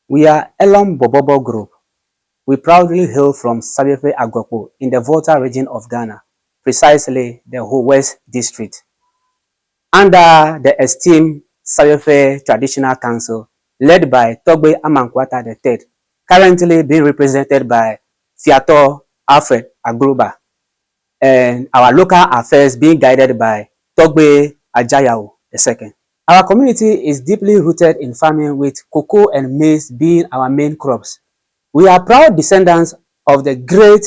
We are Elorm Borborbor Group. We proudly hail from Sabiofe Agbopo in the Volta region of Ghana, precisely the West District. Under the esteemed Sabiofe Traditional Council, led by Togbe Amankwata III, currently being represented by Fiato Alfred Agruba, and our local affairs being guided by Togbe Ajayao II. Our community is deeply rooted in farming, with cocoa and maize being our main crops. We are proud descendants of the great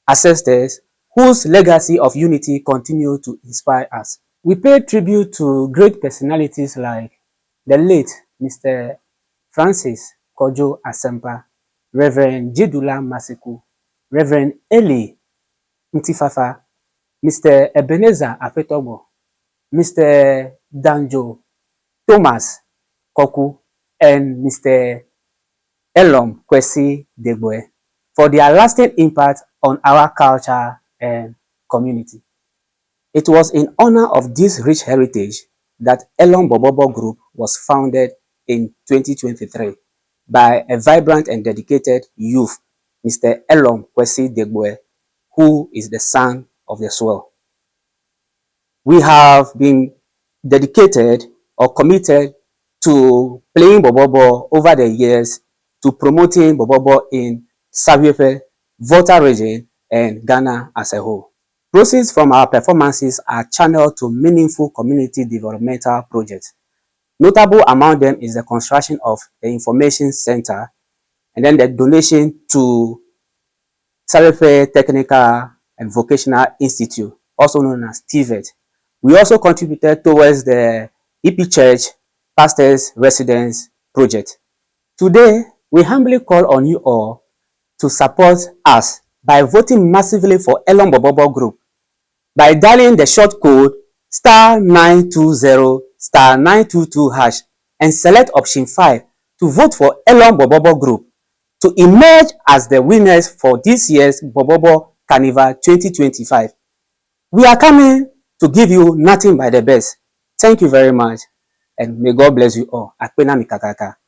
ancestors whose legacy of unity continue to inspire us. We pay tribute to great personalities like the late Mr. Francis Kojo Asempa, Reverend Jidula Masiku, Reverend Eli Ntifafa, Mr. Ebenezer Afetobo, Mr. Danjo Thomas Koku, and Mr. Elorm Borborbor for their lasting impact on our culture and community. It was in honor of this rich heritage that Elorm Borborbor Group was founded in 2023 by a vibrant and dedicated youth, Mr. Elorm Borborbor, who is the son of the soil. We have been dedicated or committed to playing Borborbor over the years, to promoting Borborbor in Sabiofe, Volta region, and Ghana as a whole. Proceeds from our performances are channeled to meaningful community developmental projects. Notable among them is the construction of the information center and then the donation to Sabiofe Technical and Vocational Institute, also known as TVET. We also contributed towards the EP Church Pastors Residence Project. Today, we humbly call on you all to support us by voting massively for Elorm Borborbor Group by dialing the short code *920 *922# and select option 5 to vote for Elorm Borborbor Group to emerge as the winners for this year's Borborbor Carnival 2025. We are coming to give you nothing but the best. Thank you very much, and may God bless you all. Akpena mikakaka.